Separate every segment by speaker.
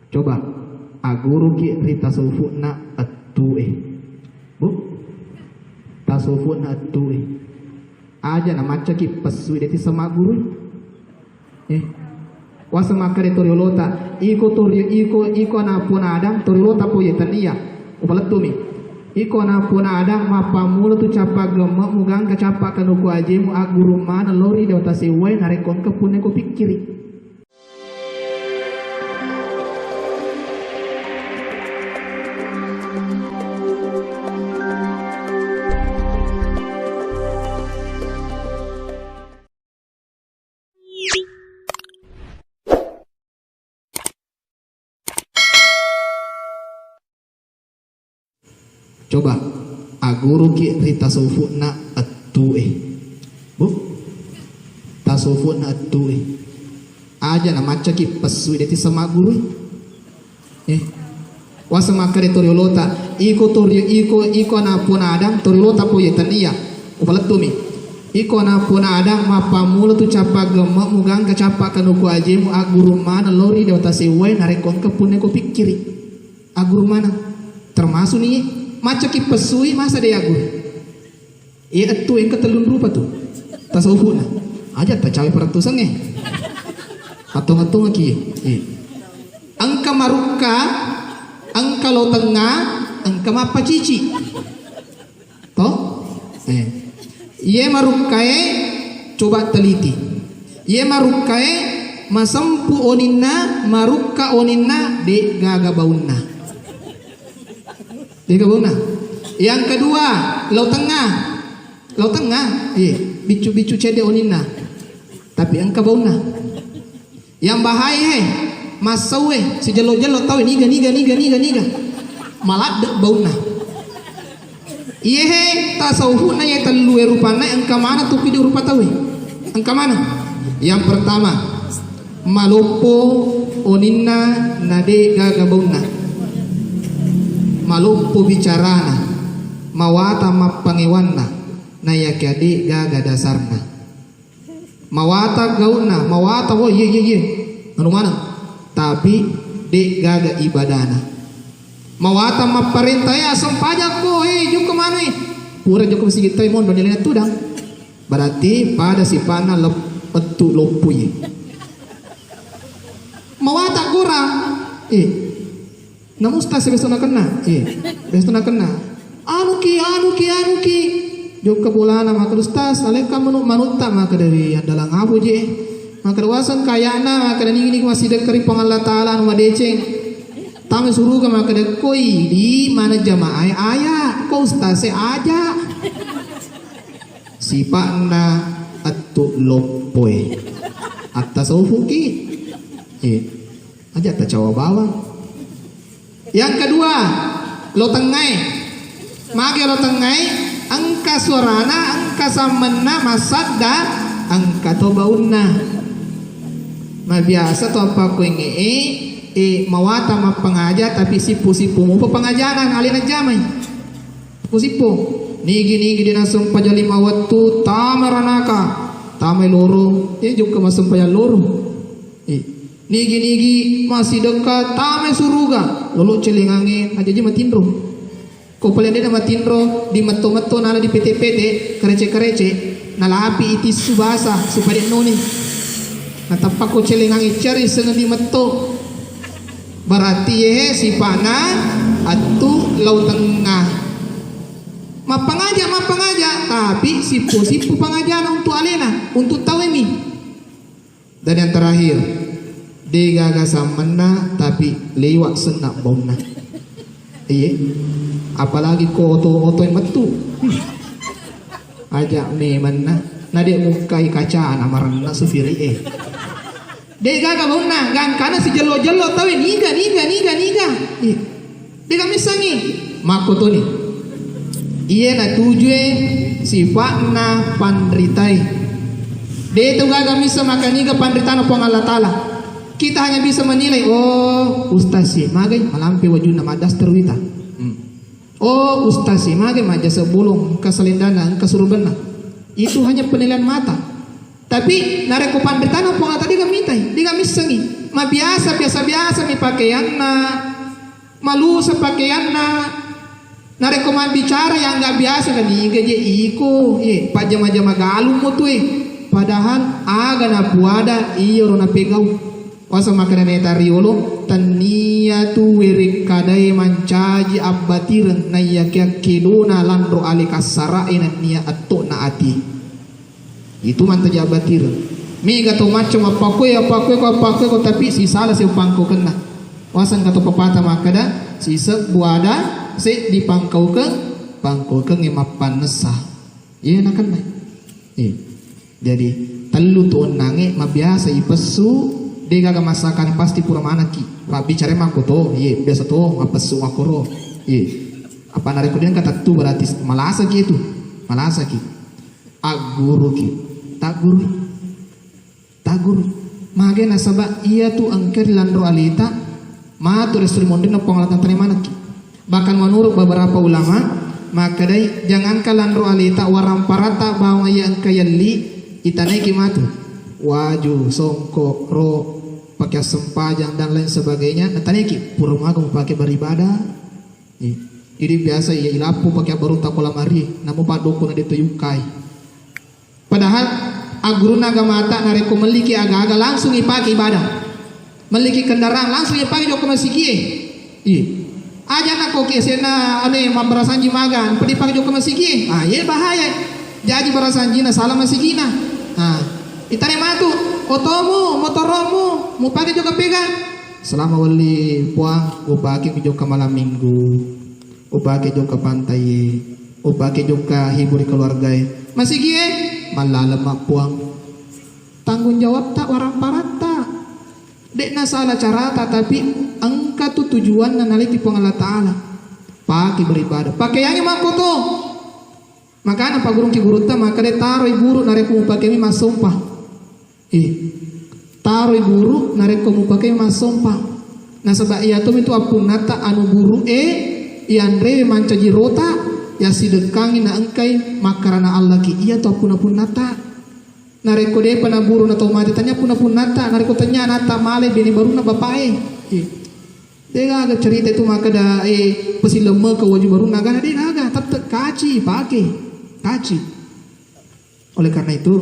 Speaker 1: Coba aguru ki rita sufuna attu bu tasufuna attu aja na maca ki pasui deti sama guru wasa makare toriolota iko na puna adam toriolota po yetania upalatumi iko na puna adam mapamula tu capa gema mugang kacapa kanuku ajemu aguru mana lori dewata siwai narekon ke pune ko pikiri. Coba aguru ki rita sufuna attu bu tasufuna attu aja na maca ki pasui deti sama guru wasa makare toriolota iko na puna adam toriolota po yetania upalatumi iko na puna adam mapamula tu capa gema mugang kacapa kanuku ajemu aguru mana lori dewata siwai narekon ke pune ko pikiri aguru mana termasuk nih maca ki pesui masa dia guru attu yang ketelun rupa tuh tasawufuna aja tak cawe peratusan atong ki angka maruka angka lo tengah angka mapa cici toh ye marukae coba teliti ye marukae masampu oninna maruka oninna de gaga baunna. Yang kedua, laut tengah, bicu cede onina, tapi engkau bauna. Yang bahaya, masawe, si jelo tahu niga, malah dek bauna. Tasawufuna yang terluwe rupana, engkau mana tuh video rupa tahu? Engkau mana? Yang pertama, malupo onina nade gaga bauna. Malumpu bicarana mawata mapangiwanna naya kadi gaga dasarna mawata gauna mawata wo ye anu mana tapi de gaga ibadana mawata maparintaya asam pajak ko juk kemana pura juk sigit tay mon donelena tudang berarti pada sipana lepetu lopuy mawata kurang namun ustaz besok nak kena, besok nak kena. Anu ki, jok kebulan maka ustaz, aleka manutta maka dari adalah ngapu je, maka wasan kayana maka dari ini masih dekeri pengalat Taala anu deceng, tamu suruh ke maka dari koi di mana jamaah ayah, kau ustaz aja, sipana attu lopoe, atas ufuki, aja tak cawa bawang. Yang kedua, lo tengai, mage lo tengai, angka suarana, angka samena, masadda, angka tobauna. Nah biasa to apa ko mawata mapangaja tapi sipu mo pengajaran alina jamai. Sipu nigi dinasum pajali mawatu tamaranaka, tamai loro, juga masum pajal loro. Nigi masih dekat tame suruga lalu celingangin aja matindro ko palende matindro di meto nala di PT kerece nala api iti subasa supaya noni natapak ko celingangin cari senang di meto berarti si pana atu laut tengah mapangaja tapi sipu pengajaran untuk alena untuk tawemi. Dan yang terakhir dia gaga samana tapi lewat senak bauna. Apalagi ko oto yang metu. Ajak me mana nade mukai kaca amaranna sufiri Dia gaga bauna gan kana si jelo tahu niga. Dia misangi makoto ni. Iya na tujue sifatna pandritai. Dia itu gaga misa makaniga pandritana pong Allah Ta'ala. Kita hanya bisa menilai, oh ustaz sih, magai malampi wajuna madas terwita. Oh ustaz sih, magai majas sebulung keselendana, kesurubana. Itu hanya penilaian mata. Tapi nareko pandritana pong tadi kami mitai, dia kami sengi. Ma biasa mi pakaianna, malu sa pakaianna, narekoman bicara yang nggak biasa kan iga je iko, pak jama-jama galum mo tuh padahal aga na puada iyo na pegau. Wasa makanan etariolo tania tu werik kadai mancaji abbatiran na yakya kedona landro alikasara ena nia atto na ati. Itu mantaji abbatiran. Mega to macam apa ko tapi si salah si pangko kena. Wasan kata pepatah makada si buada si dipangkau ke pangko ke ngemapan nesa. Iya nak kan? Jadi telu tu nange mabiasa ipesu dia gak masakan pasti pura mana ki. Pak bicara mako to, biasa to apesu makoro. Apa nari kemudian kata tu berarti malasa ki itu, malasa ki. Aguru ki, tak guru. Mage nasaba iya tu angker landro alita, ma tu restri mondin na pengalatan tani mana ki. Bahkan menurut beberapa ulama, maka dai jangankan landro alita waram parata bawa yang kayali itanai ki matu. Waju, songkok, ro, pakai sempajang dan lain sebagainya. Nanti ki pura maga mau pakai beribadah. Jadi biasa ya ilapu pakai baru takola mari. Namun padoku na dituyukai. Padahal aguru naga mata nareko meliki aga-aga langsung ipakai ibadah. Meliki kendaraan langsung ipakai joko masikie. Aja nak koki sena ane mambarasanji magan. Pedi pakai joko masikie. Ye bahaya. Jadi barasanji na salah masikina. Itane matu, otomu, motoromu, mau pakai juga pegang. Selama wali puang, pakai juga malam minggu, pakai juga pantai, pakai juga hibur keluarga. Masih gie, malah lemak puang. Tanggung jawab tak warang parata. Dek na salah carata tapi angka tu tujuan na naliti puang Allah Ta'ala. Pakai beribadah, pakai yang mako tu. Makanya pak gurung ki guruta maka dia taruh guru nareko mau pakai mi masumpah. Taruh guru nareko mau pakai masumpah. Nah sebab iya tu itu apun nata anu guru iandre mancaji rota ya sidekangi na engkai makarana Allah ki iya tu apun nata. Nareko de pana guru na to mati tanya apun nata nareko tanya nata male bini baru na bapae. Dia agak cerita itu maka da pesilema ke wajib baru naga dia naga tetap kaci pakai. Oleh karena itu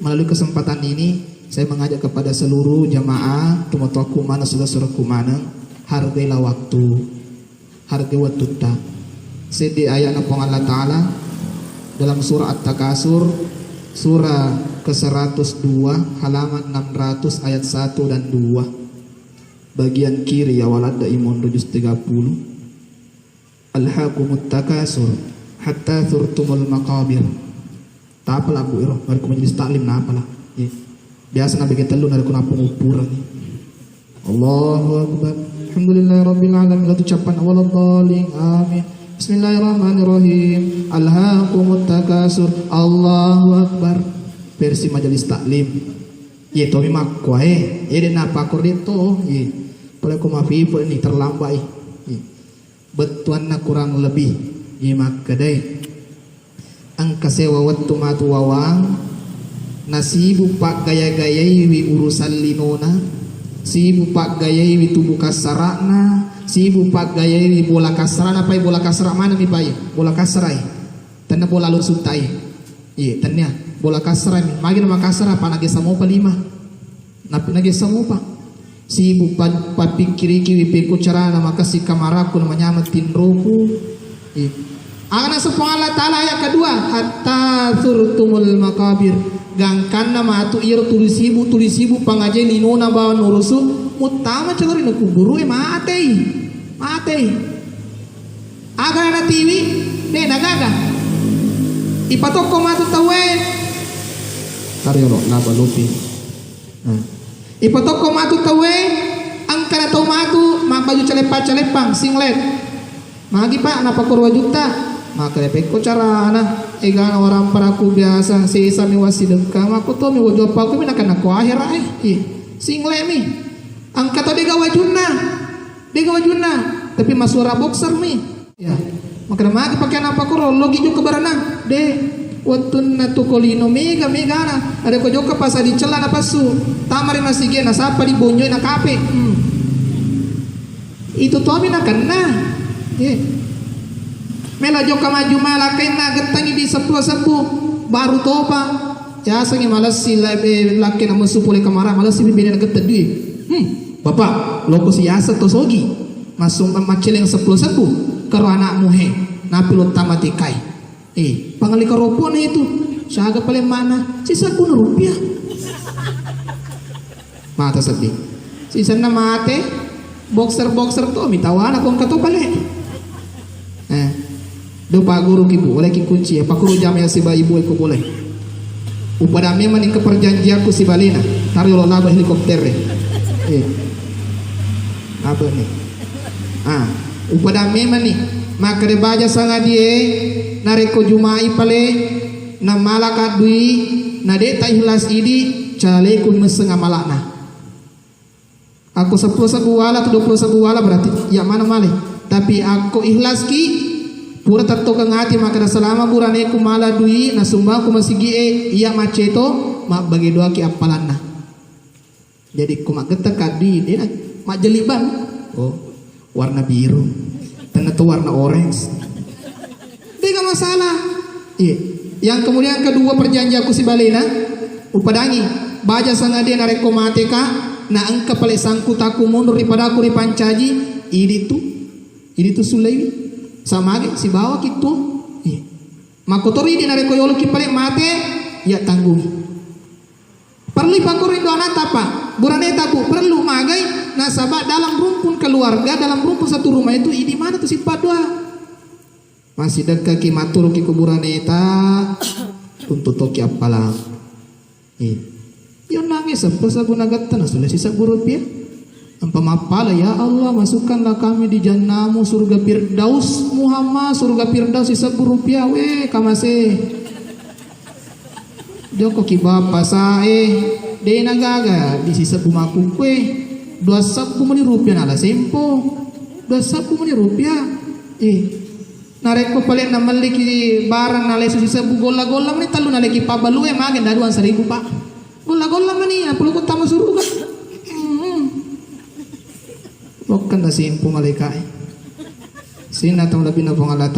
Speaker 1: melalui kesempatan ini saya mengajak kepada seluruh jamaah tumatuaku mana saudara-saudaraku mana hargailah waktu, hargai waktu ta. Sedi ayat napong Allah Ta'ala dalam surah At-Takasur surah ke-102 halaman 600 ayat 1 dan 2 bagian kiri ya walad imun juz 30 alhaqumut takasur hatta thurtumul maqabir. Tak apalah bu iro, mari ku majelis taklim na apalah. Biasa nabi kita lu nari ku napung upuran. Allahu akbar. Alhamdulillah rabbil alamin. Lalu ucapan awal dhaling. Amin. Bismillahirrahmanirrahim. Alhaqumut takasur. Allahu akbar. Versi majelis taklim. Ye to mi makwa de napa kor dito. Pala ko mafipo ni terlambat. Betuan na kurang lebih. Makadai angka sewa waktu matu wawang nasibu pak gaya-gayai wi urusan linona sibu pak gayai wi tubuh kasarana sibu pak gayai wi bola kasarana pai bola kasara mana mi pai bola kasarai tanna bola lu suntai tannya bola kasara mi magi nama kasara pa nage samopa 5 napi nage samopa sibu pa pikiriki wi peko carana makasi kamaraku namanya tinroku. Angana sepang Allah Ta'ala ayat kedua hatta surtumul makabir gangkan nama atu iro tulisibu pangaje linona bawa nurusu mutama celori na kuburu matei aga na TV ne nagaga ipatoko matu tawe tariolo laba lupi ipatoko matu tawe angkana tau matu mabaju celepang singlet magi pak napa kurwa juta maka lepek ko carana egana orang paraku biasa sisa mi wasideka mako to mi wojo pa ko mi nakana ko akhir single mi angkat de gawajuna tapi masura boxer mi ya maka magi pakai apa ko logi jo kebarana de watunna tu kolino mega na ada ko joka pasa di celana pasu tamari masige na sapa di bonyo na kape Itu tuh amin akan nah. Mela joka maju malakai na getangi di sepuh baru topa. Ya sangi malas si laki nama supule kamara malas si bibir na getan duit. Bapak, loko siasa to sogi. Masuk macil yang sepuh karo anak muhe. Napi lo tamatikai. Pangali karopon itu. Syaga paling mana? Sisa pun rupiah. Mata sedih. Sisa na mate. Boxer to mitawana kong kato pale. Do pa guru kibu oleh ki kunci pa guru jam ya si ba ibu ko boleh. Upada memang ke perjanjianku si balena. Taruh lo laba helikopter. Apa nih? Upada memang nih. Maka de baja sanga die nareko jumai pale na malaka dui na de ta ihlas idi cale kun mesenga malakna. Aku 10 wala atau 20 wala berarti ya mana malih. Tapi aku ikhlas ki pura tato kang hati maka selama burane ku mala dui na sumbang ku masigi iya maceto mak bagi doa ki apalanna. Jadi ku mak getek kadi dia mak jeliban. Warna biru. Ternyata warna orange. Tidak masalah. Yang kemudian kedua perjanjianku si balena upadangi baja sangade nareko mateka na angka pale sangkutaku mundur daripada aku ripancaji ini tu Sulaiwi sama age si bawa gitu. Makotori di nareko yolo ki pale mate ya tanggung. Perlu pakorin doa tapa buraneta ku perlu magai nasabah dalam rumpun keluarga dalam rumpun satu rumah itu di mana tuh si padua masih dekat ki matur ki kuburaneta untuk toki apalang. Yo nangis sepesabu nagatan sudah sisa rupiah. Ampa mapala ya Allah masukkanlah kami di jannamu surga Firdaus Muhammad surga Firdaus sisa rupiah kamase. Joko ki bapa sae de nagaga di sisa bumaku kue 20 rupiah nala sempo 20 rupiah. Nareko paling namaliki barang nale sisa gola-gola meni talu naleki pabalu magen daduan 1000 pak. Gola-gola mani apul ko tama suruga. Lokan na sempo malekai. Sina tong labi na pangalata.